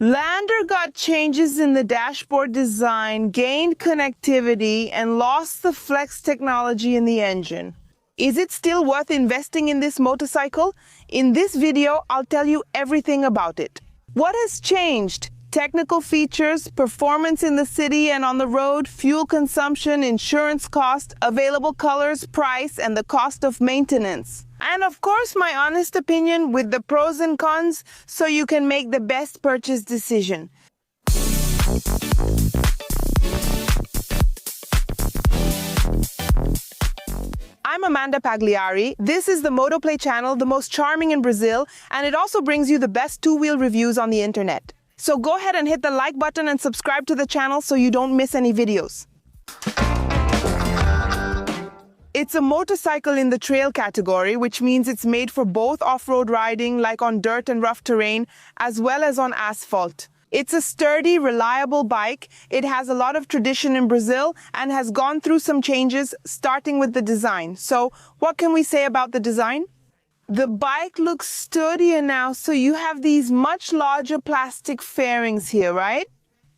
Lander got changes in the dashboard design, gained connectivity, and lost the flex technology in the engine. Is it still worth investing in this motorcycle? In this video, I'll tell you everything about it. What has changed? Technical features, performance in the city and on the road, fuel consumption, insurance cost, available colors, price, and the cost of maintenance. And of course, my honest opinion with the pros and cons so you can make the best purchase decision. I'm Amanda Pagliari. This is the Motoplay channel, the most charming in Brazil, and it also brings you the best two-wheel reviews on the internet. So go ahead and hit the like button and subscribe to the channel so you don't miss any videos. It's a motorcycle in the trail category, which means it's made for both off-road riding, like on dirt and rough terrain, as well as on asphalt. It's a sturdy, reliable bike. It has a lot of tradition in Brazil and has gone through some changes, starting with the design. So, what can we say about the design? The bike looks sturdier now, so you have these much larger plastic fairings here, right?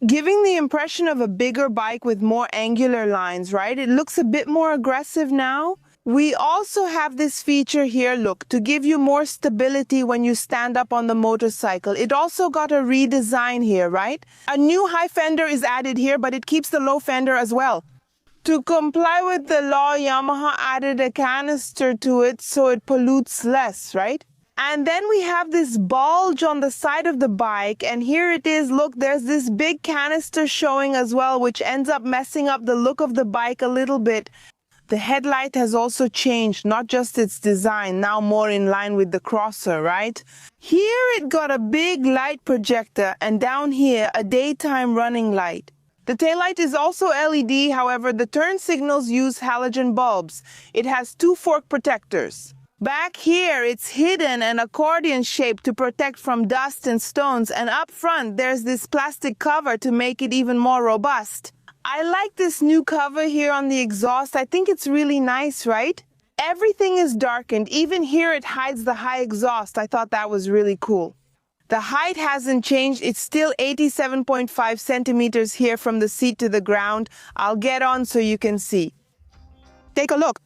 Giving the impression of a bigger bike with more angular lines, right? It looks a bit more aggressive now. We also have this feature here, look, to give you more stability when you stand up on the motorcycle. It also got a redesign here, right? A new high fender is added here, but it keeps the low fender as well. To comply with the law, Yamaha added a canister to it so it pollutes less, right? And then we have this bulge on the side of the bike, and here it is, look, there's this big canister showing as well, which ends up messing up the look of the bike a little bit. The headlight has also changed, not just its design, now more in line with the crosser, right? Here it got a big light projector, and down here a daytime running light. The taillight is also LED, however, the turn signals use halogen bulbs. It has two fork protectors. Back here, it's hidden and accordion shaped to protect from dust and stones, and up front, there's this plastic cover to make it even more robust. I like this new cover here on the exhaust. I think it's really nice, right? Everything is darkened. Even here, it hides the high exhaust. I thought that was really cool. The height hasn't changed. It's still 87.5 centimeters here from the seat to the ground. I'll get on so you can see. Take a look.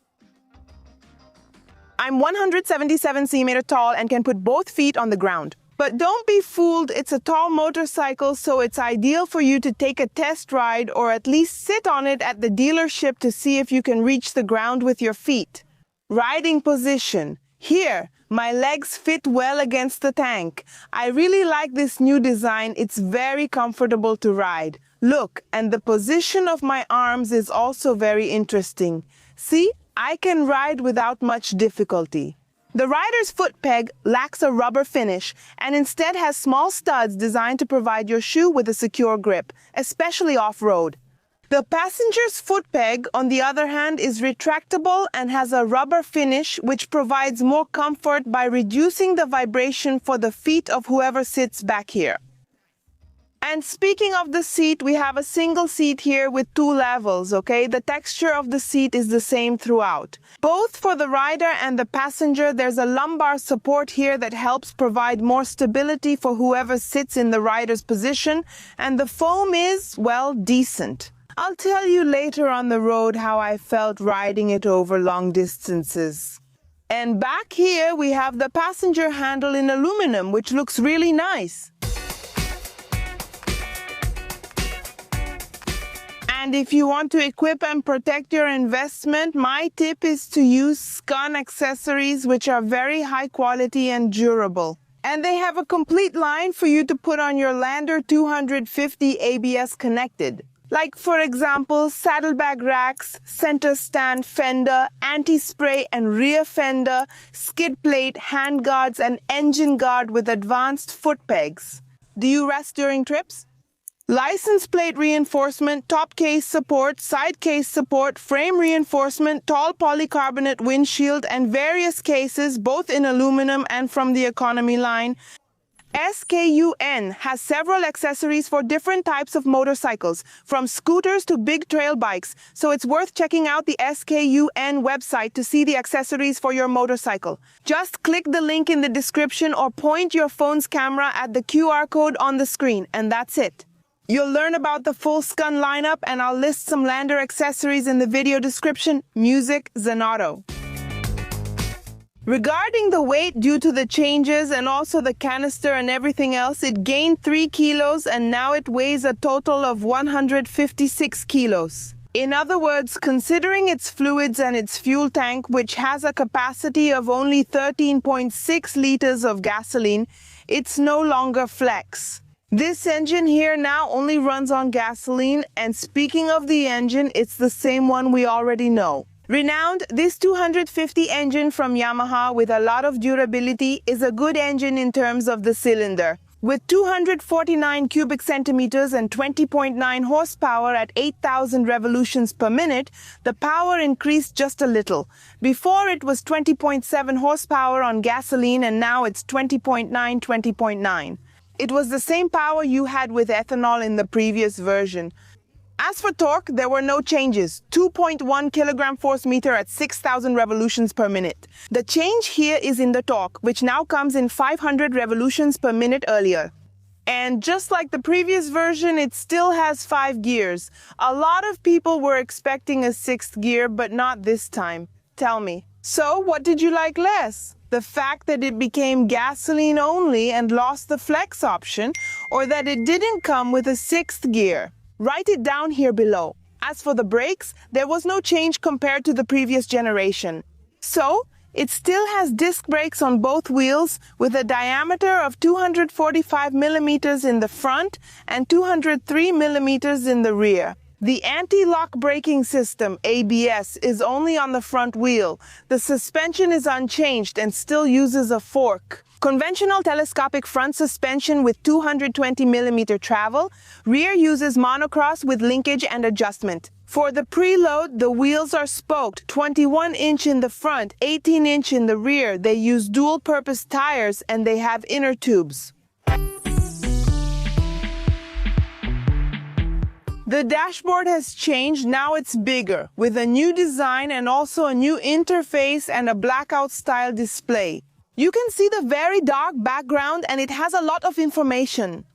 I'm 177 centimeters tall and can put both feet on the ground. But don't be fooled, it's a tall motorcycle, so it's ideal for you to take a test ride or at least sit on it at the dealership to see if you can reach the ground with your feet. Riding position. Here, my legs fit well against the tank. I really like this new design. It's very comfortable to ride. Look, and the position of my arms is also very interesting. See, I can ride without much difficulty. The rider's foot peg lacks a rubber finish and instead has small studs designed to provide your shoe with a secure grip, especially off-road. The passenger's foot peg, on the other hand, is retractable and has a rubber finish which provides more comfort by reducing the vibration for the feet of whoever sits back here. And speaking of the seat, we have a single seat here with two levels, okay? The texture of the seat is the same throughout. Both for the rider and the passenger, there's a lumbar support here that helps provide more stability for whoever sits in the rider's position, and the foam is, well, decent. I'll tell you later on the road how I felt riding it over long distances. And back here, we have the passenger handle in aluminum, which looks really nice. And if you want to equip and protect your investment, my tip is to use Scun accessories, which are very high quality and durable. And they have a complete line for you to put on your Lander 250 ABS connected. Like, for example, saddlebag racks, center stand fender, anti-spray and rear fender, skid plate, hand guards, and engine guard with advanced foot pegs. Do you rest during trips? License plate reinforcement, top case support, side case support, frame reinforcement, tall polycarbonate windshield, and various cases, both in aluminum and from the economy line. SKUN has several accessories for different types of motorcycles, from scooters to big trail bikes, so it's worth checking out the SKUN website to see the accessories for your motorcycle. Just click the link in the description or point your phone's camera at the QR code on the screen, and that's it. You'll learn about the full SKUN lineup, and I'll list some lander accessories in the video description. Music, Zanotto. Regarding the weight, due to the changes and also the canister and everything else, it gained 3 kilos and now it weighs a total of 156 kilos. In other words, considering its fluids and its fuel tank, which has a capacity of only 13.6 liters of gasoline, it's no longer flex. This engine here now only runs on gasoline, and speaking of the engine, it's the same one we already know. Renowned, this 250 engine from Yamaha with a lot of durability is a good engine in terms of the cylinder. With 249 cubic centimeters and 20.9 horsepower at 8,000 revolutions per minute, the power increased just a little. Before it was 20.7 horsepower on gasoline, and now it's 20.9. It was the same power you had with ethanol in the previous version. As for torque, there were no changes. 2.1 kilogram force meter at 6,000 revolutions per minute. The change here is in the torque, which now comes in 500 revolutions per minute earlier. And just like the previous version, it still has 5 gears. A lot of people were expecting a 6th gear, but not this time. Tell me. So, what did you like less? The fact that it became gasoline only and lost the flex option, or that it didn't come with a 6th gear? Write it down here below. As for the brakes, there was no change compared to the previous generation. So, it still has disc brakes on both wheels with a diameter of 245 millimeters in the front and 203 millimeters in the rear. The anti-lock braking system, ABS, is only on the front wheel. The suspension is unchanged and still uses a fork. Conventional telescopic front suspension with 220mm travel. Rear uses monocross with linkage and adjustment. For the preload, the wheels are spoked, 21-inch in the front, 18-inch in the rear. They use dual-purpose tires and they have inner tubes. The dashboard has changed, now it's bigger, with a new design and also a new interface and a blackout-style display. You can see the very dark background and it has a lot of information.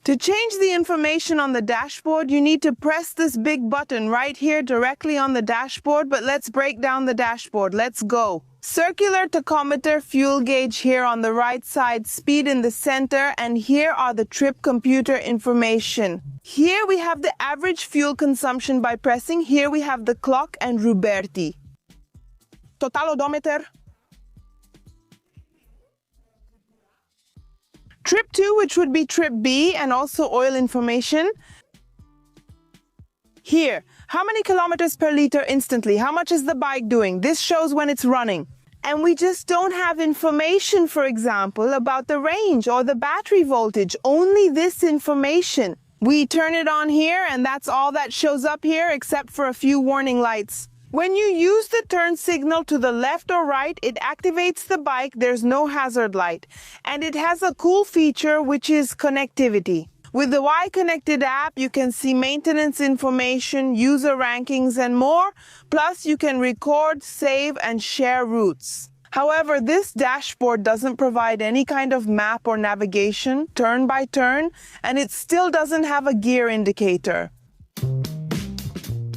To change the information on the dashboard, you need to press this big button right here directly on the dashboard, but let's break down the dashboard. Let's go. Circular tachometer, fuel gauge here on the right side, speed in the center, and here are the trip computer information. Here we have the average fuel consumption by pressing. Here we have the clock and Ruberti. Total odometer. Trip 2, which would be Trip B, and also oil information. Here, how many kilometers per liter instantly? How much is the bike doing? This shows when it's running. And we just don't have information, for example, about the range or the battery voltage. Only this information. We turn it on here, and that's all that shows up here, except for a few warning lights. When you use the turn signal to the left or right, it activates the bike. There's no hazard light. And it has a cool feature, which is connectivity. With the Y-Connected app, you can see maintenance information, user rankings, and more. Plus, you can record, save, and share routes. However, this dashboard doesn't provide any kind of map or navigation, turn by turn, and it still doesn't have a gear indicator.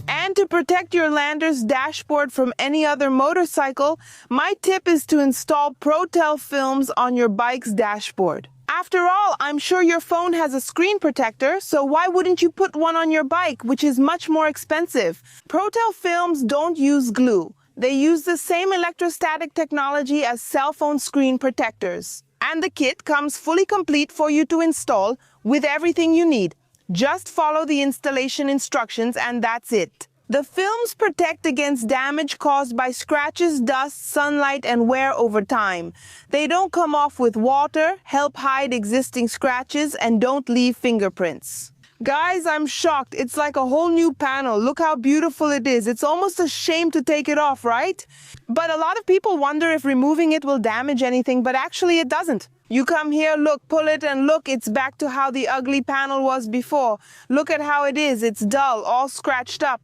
And to protect your Lander's dashboard from any other motorcycle, my tip is to install ProTel films on your bike's dashboard. After all, I'm sure your phone has a screen protector, so why wouldn't you put one on your bike, which is much more expensive? ProTel films don't use glue. They use the same electrostatic technology as cell phone screen protectors. And the kit comes fully complete for you to install with everything you need. Just follow the installation instructions and that's it. The films protect against damage caused by scratches, dust, sunlight, and wear over time. They don't come off with water, help hide existing scratches, and don't leave fingerprints. Guys, I'm shocked. It's like a whole new panel. Look how beautiful it is. It's almost a shame to take it off, right? But a lot of people wonder if removing it will damage anything, but actually it doesn't. You come here, look, pull it, and look, it's back to how the ugly panel was before. Look at how it is. It's dull, all scratched up.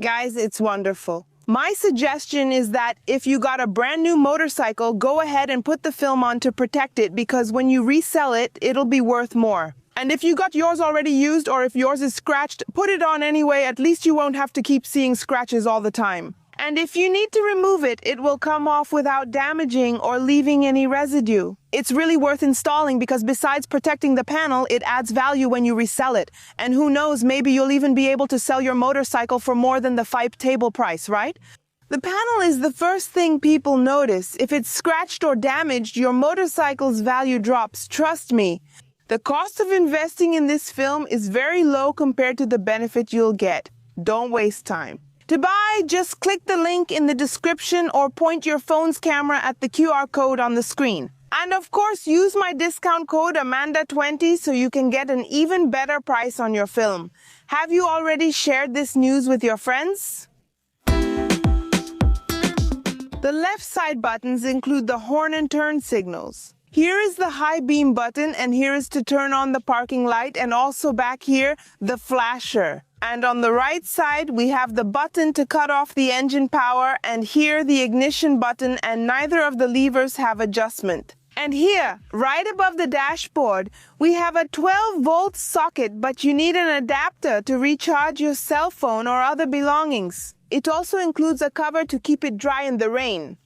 Guys, it's wonderful. My suggestion is that if you got a brand new motorcycle, go ahead and put the film on to protect it, because when you resell it, it'll be worth more. And if you got yours already used, or if yours is scratched, put it on anyway. At least you won't have to keep seeing scratches all the time. And if you need to remove it, it will come off without damaging or leaving any residue. It's really worth installing because besides protecting the panel, it adds value when you resell it. And who knows, maybe you'll even be able to sell your motorcycle for more than the FIPE table price, right? The panel is the first thing people notice. If it's scratched or damaged, your motorcycle's value drops, trust me. The cost of investing in this film is very low compared to the benefit you'll get. Don't waste time. To buy, just click the link in the description or point your phone's camera at the QR code on the screen. And of course, use my discount code Amanda20 so you can get an even better price on your film. Have you already shared this news with your friends? The left side buttons include the horn and turn signals. Here is the high beam button, and here is to turn on the parking light, and also back here, the flasher. And on the right side, we have the button to cut off the engine power, and here the ignition button, and neither of the levers have adjustment. And here, right above the dashboard, we have a 12-volt socket, but you need an adapter to recharge your cell phone or other belongings. It also includes a cover to keep it dry in the rain.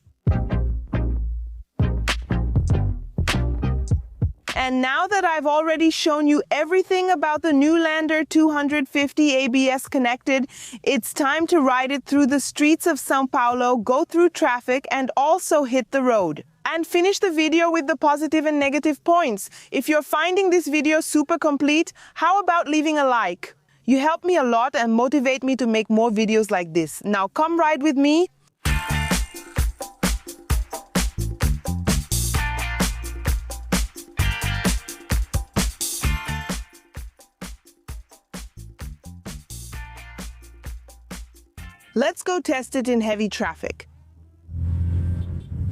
And now that I've already shown you everything about the new Lander 250 ABS connected, it's time to ride it through the streets of São Paulo, go through traffic, and also hit the road. And finish the video with the positive and negative points. If you're finding this video super complete, how about leaving a like? You help me a lot and motivate me to make more videos like this. Now come ride with me. Let's go test it in heavy traffic.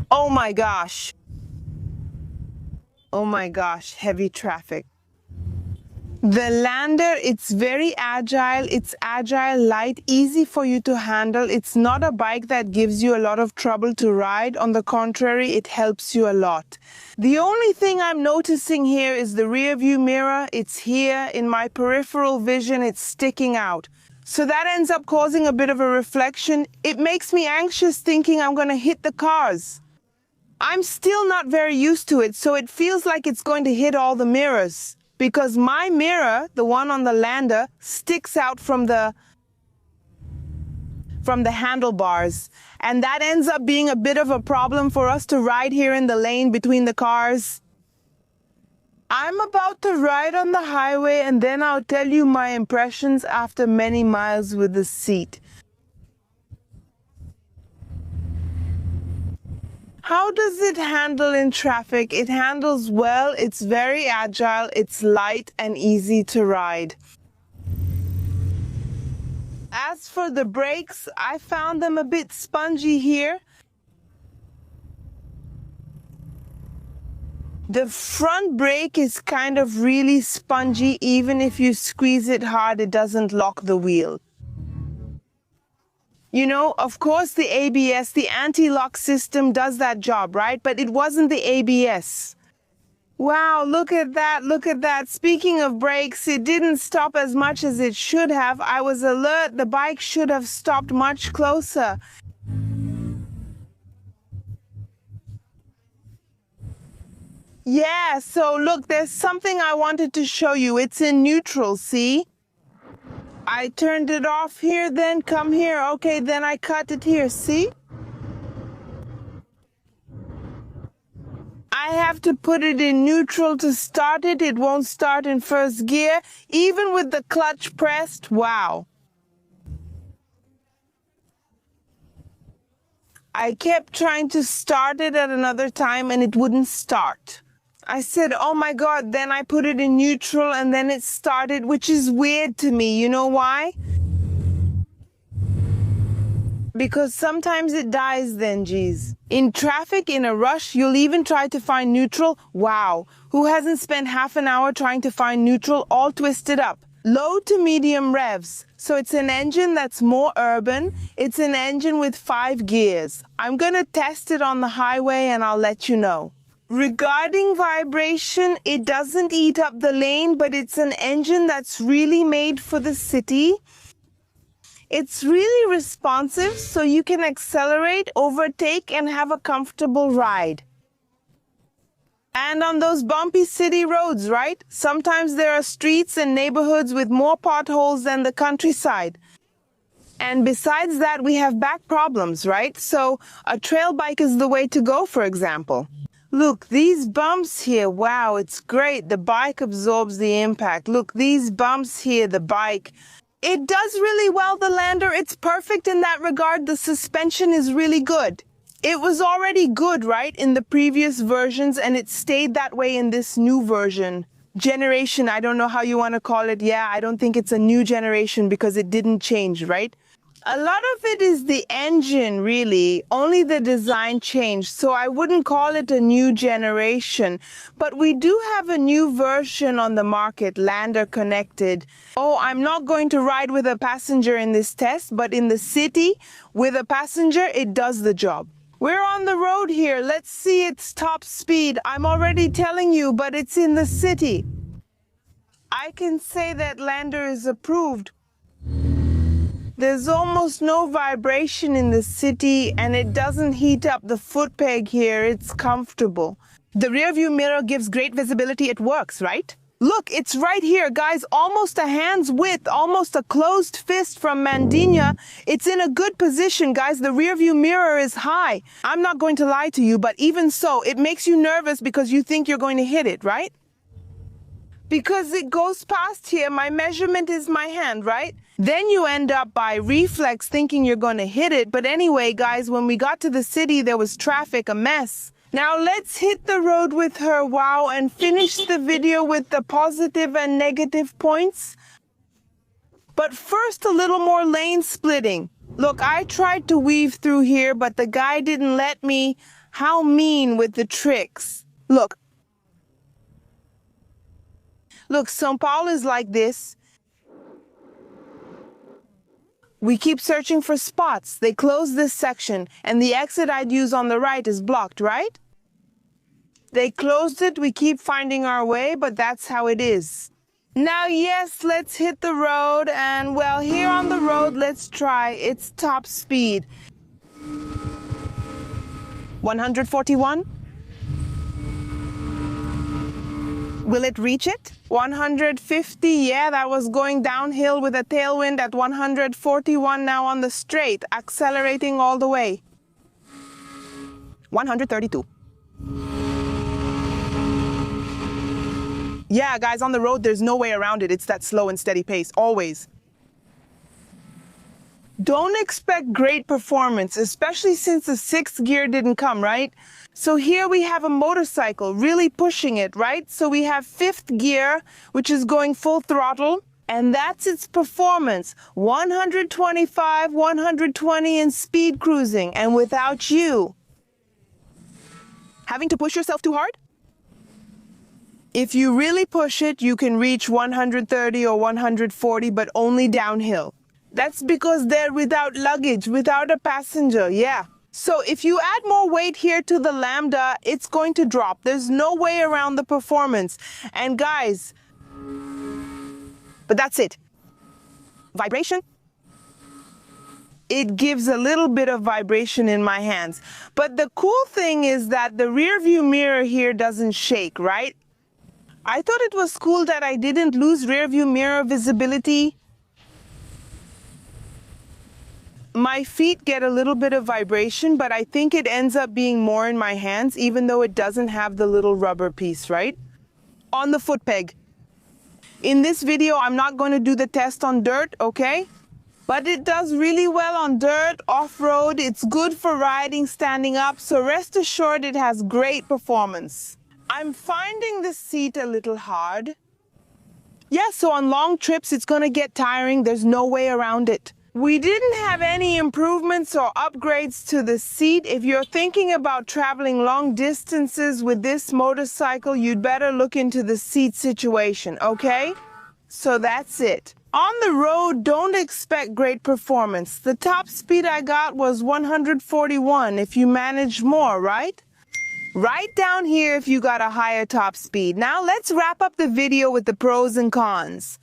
Oh my gosh. Oh my gosh, heavy traffic. The Lander, it's very agile. It's agile, light, easy for you to handle. It's not a bike that gives you a lot of trouble to ride. On the contrary, it helps you a lot. The only thing I'm noticing here is the rear view mirror. It's here in my peripheral vision. It's sticking out. So that ends up causing a bit of a reflection. It makes me anxious thinking I'm going to hit the cars. I'm still not very used to it, so it feels like it's going to hit all the mirrors. Because my mirror, the one on the Lander, sticks out from the handlebars. And that ends up being a bit of a problem for us to ride here in the lane between the cars. I'm about to ride on the highway, and then I'll tell you my impressions after many miles with the seat. How does it handle in traffic? It handles well, it's very agile, it's light and easy to ride. As for the brakes, I found them a bit spongy here. The front brake is kind of really spongy. Even if you squeeze it hard, it doesn't lock the wheel. You know, of course the ABS, the anti-lock system does that job, right? But it wasn't the ABS. Wow, look at that, look at that. Speaking of brakes, it didn't stop as much as it should have. I was alert, the bike should have stopped much closer. Yeah, so look, there's something I wanted to show you. It's in neutral, see? I turned it off here, then come here. Okay, then I cut it here, see? I have to put it in neutral to start it. It won't start in first gear, even with the clutch pressed. Wow. I kept trying to start it at another time and it wouldn't start. I said, oh my God, then I put it in neutral and then it started, which is weird to me. You know why? Because sometimes it dies then, geez. In traffic, in a rush, you'll even try to find neutral. Wow, who hasn't spent half an hour trying to find neutral all twisted up? Low to medium revs. So it's an engine that's more urban. It's an engine with 5 gears. I'm gonna test it on the highway and I'll let you know. Regarding vibration, it doesn't eat up the lane, but it's an engine that's really made for the city. It's really responsive, so you can accelerate, overtake, and have a comfortable ride. And on those bumpy city roads, right? Sometimes there are streets and neighborhoods with more potholes than the countryside. And besides that, we have back problems, right? So a trail bike is the way to go, for example. Look, these bumps here, wow, it's great. The bike absorbs the impact. Look, these bumps here, the bike. It does really well, the Lander. It's perfect in that regard. The suspension is really good. It was already good, right, in the previous versions, and it stayed that way in this new version. Generation, I don't know how you want to call it. Yeah, I don't think it's a new generation because it didn't change, right? A lot of it is the engine, really. Only the design changed, so I wouldn't call it a new generation. But we do have a new version on the market, Lander Connected. Oh, I'm not going to ride with a passenger in this test, but in the city, with a passenger, it does the job. We're on the road here. Let's see its top speed. I'm already telling you, but it's in the city. I can say that Lander is approved. There's almost no vibration in the city and it doesn't heat up the foot peg here. It's comfortable. The rear view mirror gives great visibility. It works, right? Look, it's right here, guys. Almost a hand's width, almost a closed fist from Mandinia. It's in a good position, guys. The rear view mirror is high. I'm not going to lie to you, but even so, it makes you nervous because you think you're going to hit it, right? Because it goes past here, my measurement is my hand, right? Then you end up by reflex thinking you're going to hit it. But anyway, guys, when we got to the city, there was traffic, a mess. Now let's hit the road with her, wow, and finish the video with the positive and negative points. But first, a little more lane splitting. Look, I tried to weave through here, but the guy didn't let me. How mean with the tricks. Look, São Paulo is like this. We keep searching for spots. They close this section, and the exit I'd use on the right is blocked, right? They closed it. We keep finding our way, but that's how it is. Now, yes, let's hit the road, and well, here on the road, let's try its top speed. 141? Will it reach it? 150, yeah, that was going downhill with a tailwind at 141 now on the straight, accelerating all the way. 132. Yeah, guys, on the road, there's no way around it. It's that slow and steady pace, always. Don't expect great performance, especially since the 6th gear didn't come, right? So here we have a motorcycle really pushing it, right? So we have 5th gear, which is going full throttle, and that's its performance. 125, 120 in speed cruising, and without you having to push yourself too hard? If you really push it, you can reach 130 or 140, but only downhill. That's because they're without luggage, without a passenger, yeah. So if you add more weight here to the Lambda, it's going to drop. There's no way around the performance. And guys, but that's it. Vibration. It gives a little bit of vibration in my hands. But the cool thing is that the rear view mirror here doesn't shake, right? I thought it was cool that I didn't lose rear view mirror visibility. My feet get a little bit of vibration, but I think it ends up being more in my hands, even though it doesn't have the little rubber piece, right? On the foot peg. In this video, I'm not going to do the test on dirt, okay? But it does really well on dirt, off-road. It's good for riding, standing up, so rest assured it has great performance. I'm finding the seat a little hard. Yeah, so on long trips, it's going to get tiring. There's no way around it. We didn't have any improvements or upgrades to the seat. If you're thinking about traveling long distances with this motorcycle, you'd better look into the seat situation, okay? So that's it. On the road, don't expect great performance. The top speed I got was 141 if you managed more, right? Write down here if you got a higher top speed. Now let's wrap up the video with the pros and cons.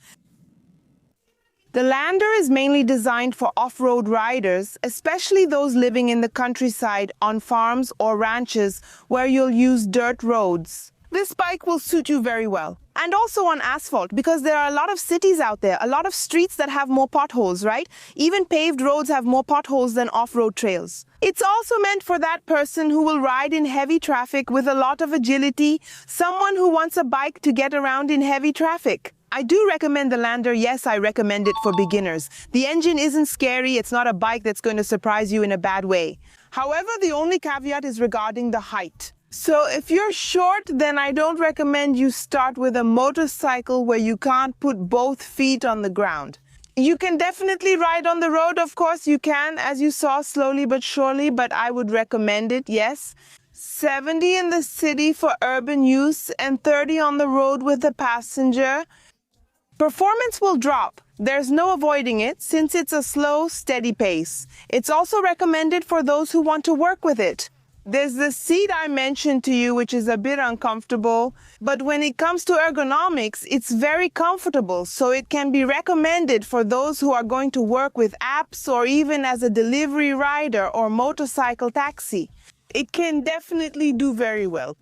The Lander is mainly designed for off-road riders, especially those living in the countryside, on farms or ranches where you'll use dirt roads. This bike will suit you very well. And also on asphalt, because there are a lot of cities out there, a lot of streets that have more potholes, right? Even paved roads have more potholes than off-road trails. It's also meant for that person who will ride in heavy traffic with a lot of agility, someone who wants a bike to get around in heavy traffic. I do recommend the Lander. Yes, I recommend it for beginners. The engine isn't scary. It's not a bike that's going to surprise you in a bad way. However, the only caveat is regarding the height. So if you're short, then I don't recommend you start with a motorcycle where you can't put both feet on the ground. You can definitely ride on the road, of course you can, as you saw, slowly but surely, but I would recommend it, yes. 70 in the city for urban use and 30 on the road with a passenger. Performance will drop. There's no avoiding it since it's a slow, steady pace. It's also recommended for those who want to work with it. There's the seat I mentioned to you, which is a bit uncomfortable, but when it comes to ergonomics, it's very comfortable, so it can be recommended for those who are going to work with apps or even as a delivery rider or motorcycle taxi. It can definitely do very well.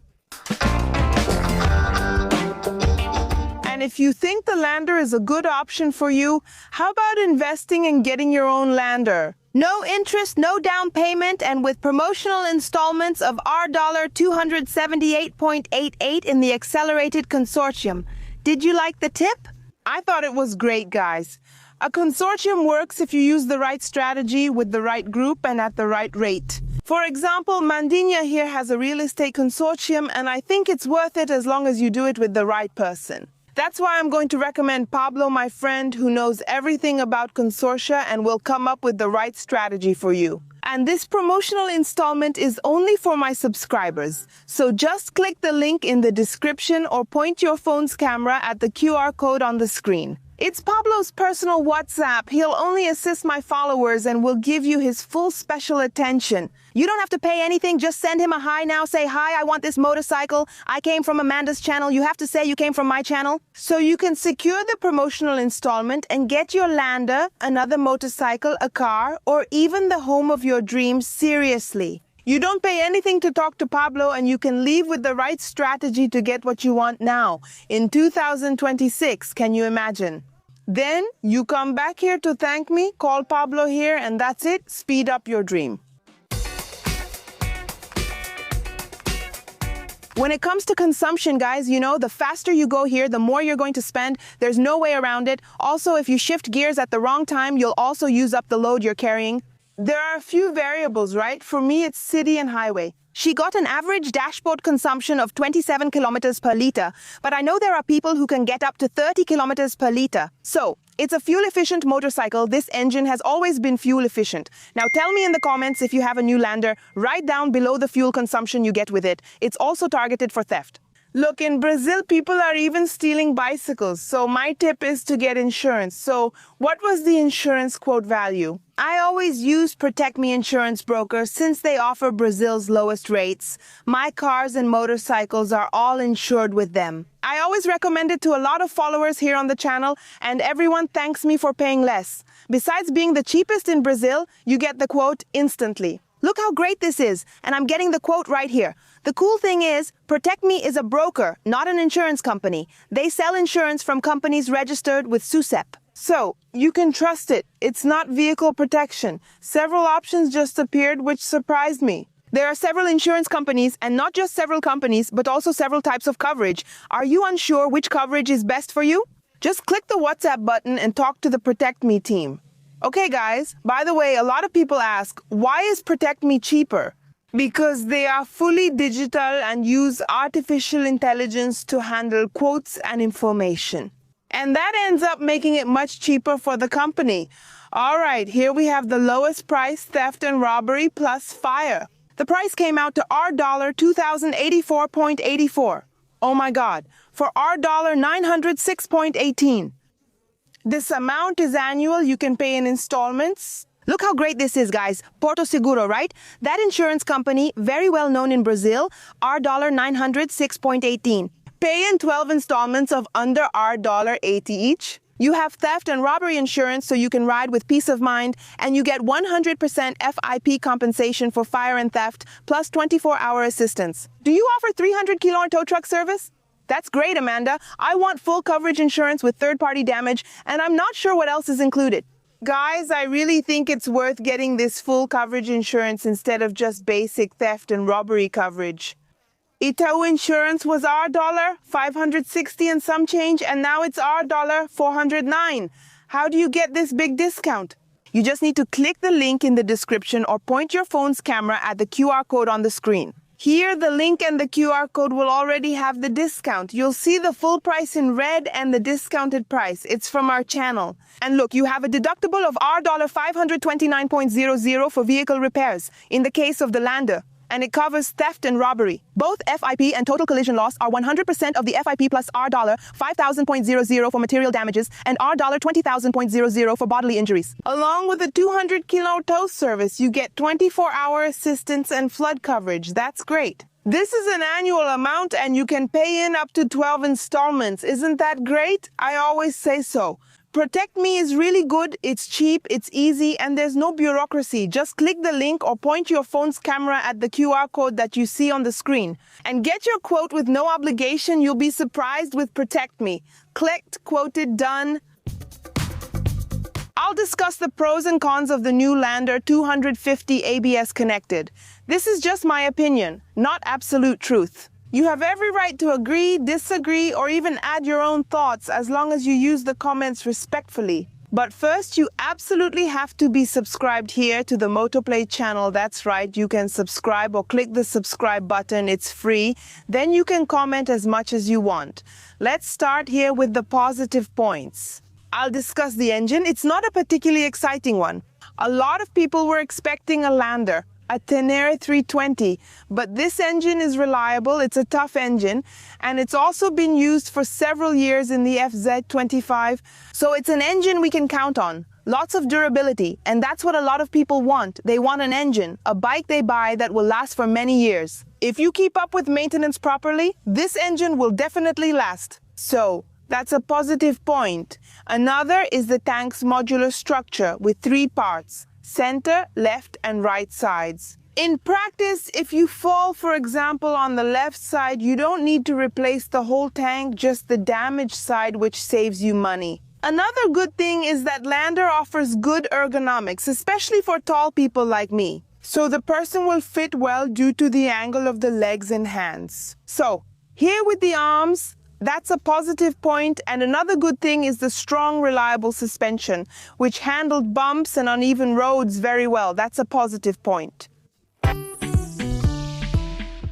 And if you think the Lander is a good option for you, how about investing and getting your own Lander? No interest, no down payment, and with promotional installments of $278.88 in the accelerated consortium. Did you like the tip? I thought it was great, guys. A consortium works if you use the right strategy with the right group and at the right rate. For example, Mandinia here has a real estate consortium, and I think it's worth it as long as you do it with the right person. That's why I'm going to recommend Pablo, my friend, who knows everything about consortia and will come up with the right strategy for you. And this promotional installment is only for my subscribers. So just click the link in the description or point your phone's camera at the QR code on the screen. It's Pablo's personal WhatsApp. He'll only assist my followers and will give you his full special attention. You don't have to pay anything. Just send him a hi now. Say, hi, I want this motorcycle. I came from Amanda's channel. You have to say you came from my channel. So you can secure the promotional installment and get your Lander, another motorcycle, a car, or even the home of your dreams seriously. You don't pay anything to talk to Pablo, and you can leave with the right strategy to get what you want now, in 2026, can you imagine? Then you come back here to thank me, call Pablo here, and that's it, speed up your dream. When it comes to consumption, guys, you know, the faster you go here, the more you're going to spend. There's no way around it. Also, if you shift gears at the wrong time, you'll also use up the load you're carrying. There are a few variables, right? For me, it's city and highway. She got an average dashboard consumption of 27 kilometers per liter, but I know there are people who can get up to 30 kilometers per liter. So, it's a fuel-efficient motorcycle. This engine has always been fuel-efficient. Now tell me in the comments if you have a new Lander. Write down below the fuel consumption you get with it. It's also targeted for theft. Look, in Brazil, people are even stealing bicycles, so my tip is to get insurance. So, what was the insurance quote value? I always use Protect Me Insurance Broker since they offer Brazil's lowest rates. My cars and motorcycles are all insured with them. I always recommend it to a lot of followers here on the channel, and everyone thanks me for paying less. Besides being the cheapest in Brazil, you get the quote instantly. Look how great this is, and I'm getting the quote right here. The cool thing is, Protect Me is a broker, not an insurance company. They sell insurance from companies registered with SUSEP. So, you can trust it. It's not vehicle protection. Several options just appeared, which surprised me. There are several insurance companies, and not just several companies, but also several types of coverage. Are you unsure which coverage is best for you? Just click the WhatsApp button and talk to the Protect Me team. Okay, guys, by the way, a lot of people ask, why is Protect Me cheaper? Because they are fully digital and use artificial intelligence to handle quotes and information. And that ends up making it much cheaper for the company. All right, here we have the lowest price, theft and robbery plus fire. The price came out to our dollar 2,084.84. Oh my God, for our dollar 906.18. This amount is annual. You can pay in installments. Look how great this is, guys. Porto Seguro, right? That insurance company, very well known in Brazil, our dollar 906.18. Pay in 12 installments of under our $1.80 each. You have theft and robbery insurance so you can ride with peace of mind, and you get 100% FIP compensation for fire and theft, plus 24-hour assistance. Do you offer 300 tow truck service? That's great, Amanda. I want full coverage insurance with third-party damage, and I'm not sure what else is included. Guys, I really think it's worth getting this full coverage insurance instead of just basic theft and robbery coverage. Itaú insurance was our dollar 560 and some change, and now it's our dollar 409. How do you get this big discount? You just need to click the link in the description or point your phone's camera at the QR code on the screen. Here, the link and the QR code will already have the discount. You'll see the full price in red and the discounted price. It's from our channel. And look, you have a deductible of our dollar 529.00 for vehicle repairs in the case of the Lander. And it covers theft and robbery. Both FIP and total collision loss are 100% of the FIP plus our dollar 5,000.00 for material damages and our dollar 20,000.00 for bodily injuries. Along with a 200 tow service, you get 24-hour assistance and flood coverage. That's great. This is an annual amount and you can pay in up to 12 installments. Isn't that great? I always say so. Protect Me is really good, it's cheap, it's easy, and there's no bureaucracy. Just click the link or point your phone's camera at the QR code that you see on the screen. And get your quote with no obligation. You'll be surprised with Protect Me. Clicked, quoted, done. I'll discuss the pros and cons of the new Lander 250 ABS connected. This is just my opinion, not absolute truth. You have every right to agree, disagree, or even add your own thoughts as long as you use the comments respectfully. But first, you absolutely have to be subscribed here to the Motoplay channel. That's right, you can subscribe or click the subscribe button. It's free. Then you can comment as much as you want. Let's start here with the positive points. I'll discuss the engine. It's not a particularly exciting one. A lot of people were expecting a Lander, a Tenere 320, but this engine is reliable, it's a tough engine, and it's also been used for several years in the FZ25, so it's an engine we can count on. Lots of durability, and that's what a lot of people want. They want an engine, a bike they buy that will last for many years. If you keep up with maintenance properly, this engine will definitely last. So, that's a positive point. Another is the tank's modular structure with 3 parts. Center, left, and right sides. In practice, if you fall, for example, on the left side, you don't need to replace the whole tank, just the damaged side, which saves you money. Another good thing is that Lander offers good ergonomics, especially for tall people like me. So the person will fit well due to the angle of the legs and hands. So, here with the arms, that's a positive point, and another good thing is the strong, reliable suspension, which handled bumps and uneven roads very well. That's a positive point.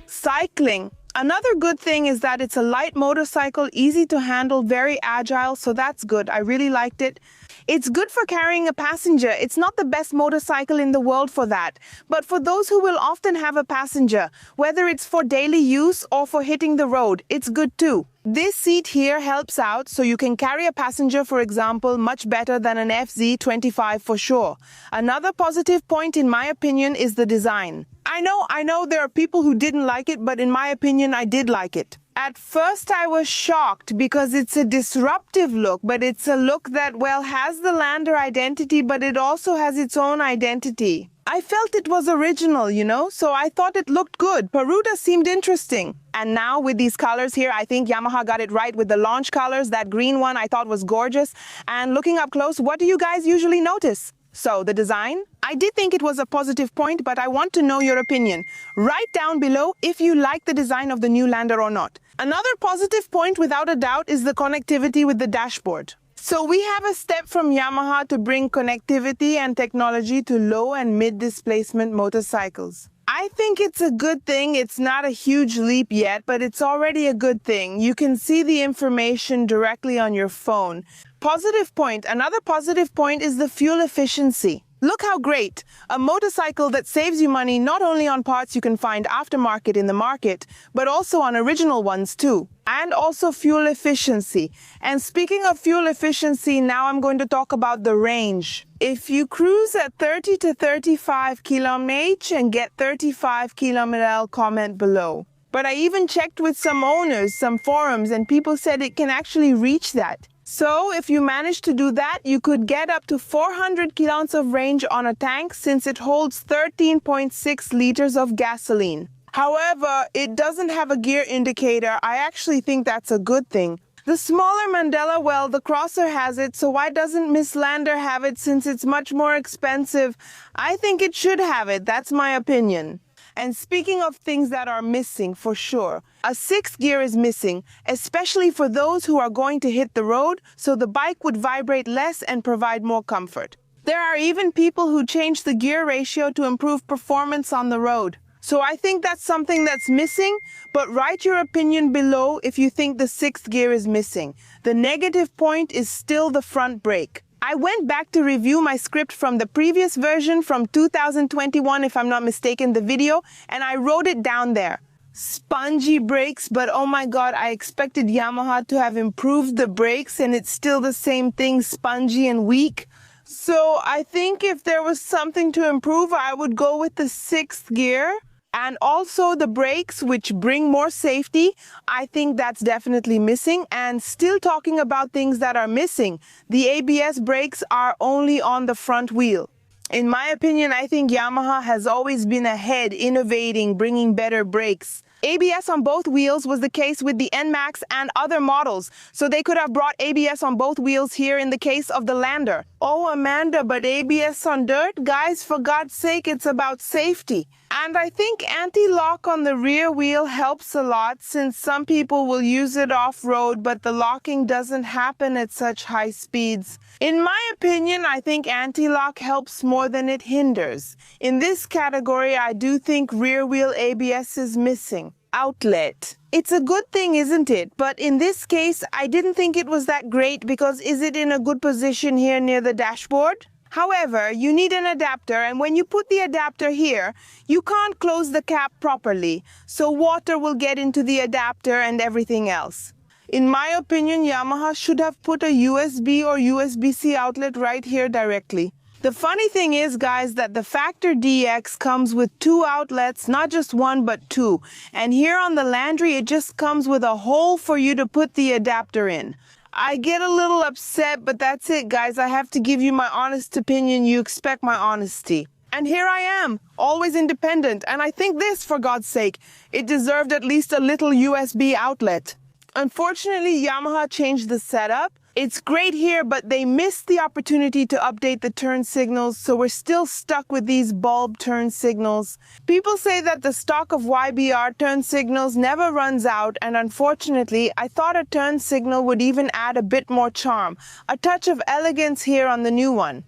Cycling. Another good thing is that it's a light motorcycle, easy to handle, very agile, so that's good. I really liked it. It's good for carrying a passenger. It's not the best motorcycle in the world for that, but for those who will often have a passenger, whether it's for daily use or for hitting the road, it's good too. This seat here helps out, so you can carry a passenger, for example, much better than an FZ25 for sure. Another positive point, in my opinion, is the design. I know there are people who didn't like it, but in my opinion, I did like it. At first, I was shocked because it's a disruptive look, but it's a look that, well, has the Lander identity, but it also has its own identity. I felt it was original, so I thought it looked good. Peruta seemed interesting. And now with these colors here, I think Yamaha got it right with the launch colors. That green one I thought was gorgeous. And looking up close, what do you guys usually notice? So, the design? I did think it was a positive point, but I want to know your opinion. Write down below if you like the design of the new Lander or not. Another positive point, without a doubt, is the connectivity with the dashboard. So we have a step from Yamaha to bring connectivity and technology to low and mid-displacement motorcycles. I think it's a good thing. It's not a huge leap yet, but it's already a good thing. You can see the information directly on your phone. Positive point. Another positive point is the fuel efficiency. Look how great! A motorcycle that saves you money not only on parts you can find aftermarket in the market, but also on original ones too. And also fuel efficiency. And speaking of fuel efficiency, now I'm going to talk about the range. If you cruise at 30 to 35 km/h and get 35 km/h, comment below. But I even checked with some owners, some forums, and people said it can actually reach that. So if you manage to do that, you could get up to 400 kilometers of range on a tank since it holds 13.6 liters of gasoline. However, it doesn't have a gear indicator. I actually think that's a good thing. The smaller Mandela, well, the Crosser has it, so why doesn't Miss Lander have it since it's much more expensive? I think it should have it. That's my opinion. And speaking of things that are missing, for sure, a sixth gear is missing, especially for those who are going to hit the road, so the bike would vibrate less and provide more comfort. There are even people who change the gear ratio to improve performance on the road. So I think that's something that's missing, but write your opinion below if you think the sixth gear is missing. The negative point is still the front brake. I went back to review my script from the previous version from 2021, if I'm not mistaken, the video, and I wrote it down there. Spongy brakes, but oh my god, I expected Yamaha to have improved the brakes and it's still the same thing, spongy and weak. So I think if there was something to improve, I would go with the sixth gear. And also the brakes, which bring more safety, I think that's definitely missing. And still talking about things that are missing, the ABS brakes are only on the front wheel. In my opinion, I think Yamaha has always been ahead, innovating, bringing better brakes. ABS on both wheels was the case with the NMAX and other models, so they could have brought ABS on both wheels here in the case of the Lander. Oh, Amanda, but ABS on dirt? Guys, for God's sake, it's about safety. And I think anti-lock on the rear wheel helps a lot since some people will use it off-road, but the locking doesn't happen at such high speeds. In my opinion, I think anti-lock helps more than it hinders. In this category, I do think rear wheel ABS is missing. Outlet. It's a good thing, isn't it? But in this case, I didn't think it was that great because is it in a good position here near the dashboard? However, you need an adapter, and when you put the adapter here, you can't close the cap properly, so water will get into the adapter and everything else. In my opinion, Yamaha should have put a USB or USB-C outlet right here directly. The funny thing is, guys, that the Factor DX comes with 2 outlets, not just 1 but 2. And here on the Landry, it just comes with a hole for you to put the adapter in. I get a little upset, but that's it, guys. I have to give you my honest opinion. You expect my honesty. And here I am, always independent. And I think this, for God's sake, it deserved at least a little USB outlet. Unfortunately, Yamaha changed the setup. It's great here, but they missed the opportunity to update the turn signals, so we're still stuck with these bulb turn signals. People say that the stock of YBR turn signals never runs out, and unfortunately, I thought a turn signal would even add a bit more charm, a touch of elegance here on the new one.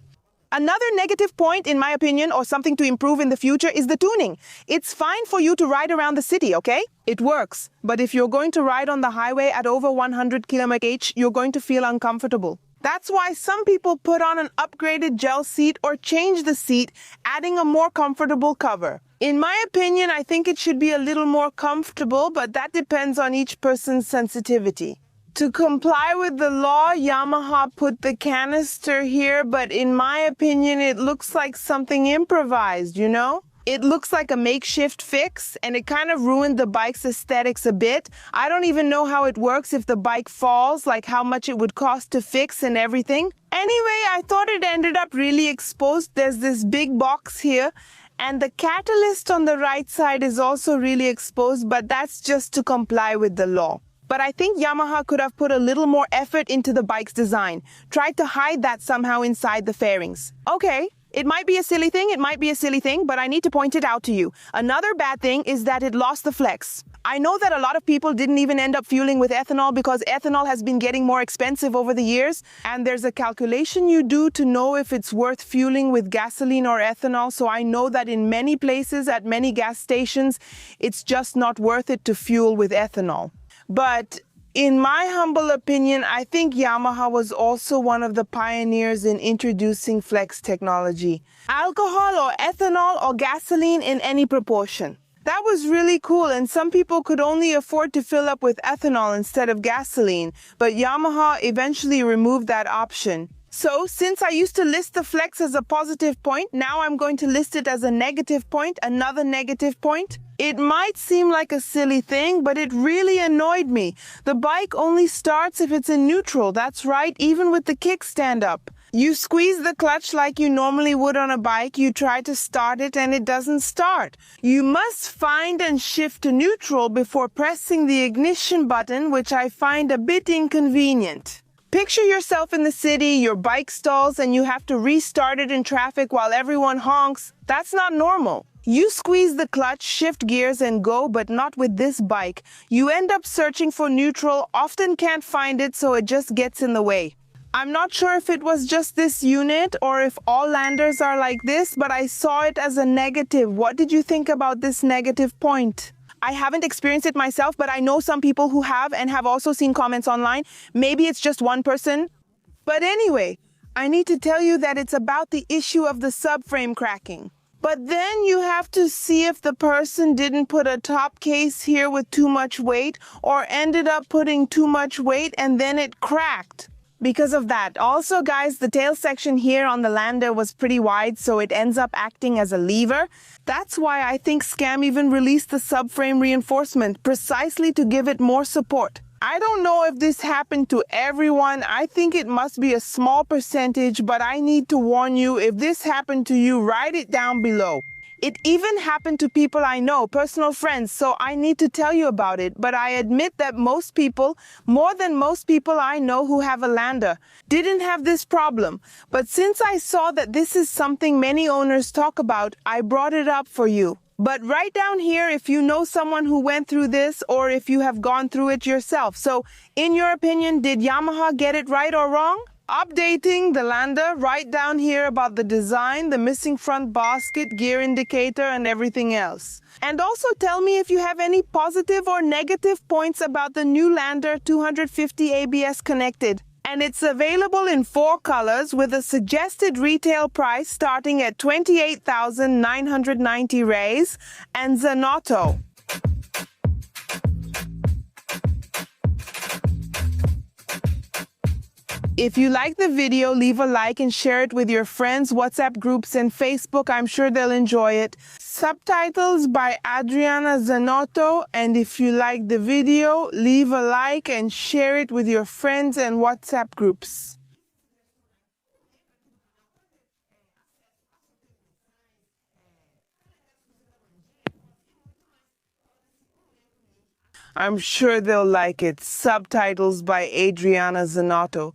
Another negative point, in my opinion, or something to improve in the future, is the tuning. It's fine for you to ride around the city, okay? It works. But if you're going to ride on the highway at over 100 km/h, you're going to feel uncomfortable. That's why some people put on an upgraded gel seat or change the seat, adding a more comfortable cover. In my opinion, I think it should be a little more comfortable, but that depends on each person's sensitivity. To comply with the law, Yamaha put the canister here, but in my opinion, it looks like something improvised, you know? It looks like a makeshift fix, and it kind of ruined the bike's aesthetics a bit. I don't even know how it works if the bike falls, like how much it would cost to fix and everything. Anyway, I thought it ended up really exposed. There's this big box here, and the catalyst on the right side is also really exposed, but that's just to comply with the law. But I think Yamaha could have put a little more effort into the bike's design, tried to hide that somehow inside the fairings. Okay, it might be a silly thing, but I need to point it out to you. Another bad thing is that it lost the flex. I know that a lot of people didn't even end up fueling with ethanol because ethanol has been getting more expensive over the years, and there's a calculation you do to know if it's worth fueling with gasoline or ethanol. So I know that in many places at many gas stations, it's just not worth it to fuel with ethanol. But in my humble opinion, I think Yamaha was also one of the pioneers in introducing flex technology. Alcohol or ethanol or gasoline in any proportion. That was really cool, and some people could only afford to fill up with ethanol instead of gasoline, but Yamaha eventually removed that option. So, since I used to list the flex as a positive point, now I'm going to list it as a negative point, another negative point. It might seem like a silly thing, but it really annoyed me. The bike only starts if it's in neutral, that's right, even with the kickstand up. You squeeze the clutch like you normally would on a bike, you try to start it and it doesn't start. You must find and shift to neutral before pressing the ignition button, which I find a bit inconvenient. Picture yourself in the city, your bike stalls, and you have to restart it in traffic while everyone honks. That's not normal. You squeeze the clutch, shift gears, and go, but not with this bike. You end up searching for neutral, often can't find it, so it just gets in the way. I'm not sure if it was just this unit or if all landers are like this, but I saw it as a negative. What did you think about this negative point? I haven't experienced it myself, but I know some people who have and have also seen comments online. Maybe it's just one person. But anyway, I need to tell you that it's about the issue of the subframe cracking. But then you have to see if the person didn't put a top case here with too much weight or ended up putting too much weight and then it cracked. Because of that. Also, guys, the tail section here on the lander was pretty wide, so it ends up acting as a lever. That's why I think Scam even released the subframe reinforcement, precisely to give it more support. I don't know if this happened to everyone. I think it must be a small percentage, but I need to warn you, if this happened to you, write it down below. It even happened to people I know, personal friends, so I need to tell you about it. But I admit that most people, more than most people I know who have a lander, didn't have this problem. But since I saw that this is something many owners talk about, I brought it up for you. But write down here if you know someone who went through this or if you have gone through it yourself. So, in your opinion, did Yamaha get it right or wrong? Updating the lander, write down here about the design, the missing front basket, gear indicator, and everything else. And also tell me if you have any positive or negative points about the new Lander 250 ABS connected. And it's available in 4 colors with a suggested retail price starting at 28,990 reais and Zanotto. If you like the video, leave a like and share it with your friends, WhatsApp groups, and Facebook. I'm sure they'll enjoy it. Subtitles by Adriana Zanotto. And if you like the video, leave a like and share it with your friends and WhatsApp groups. I'm sure they'll like it. Subtitles by Adriana Zanotto.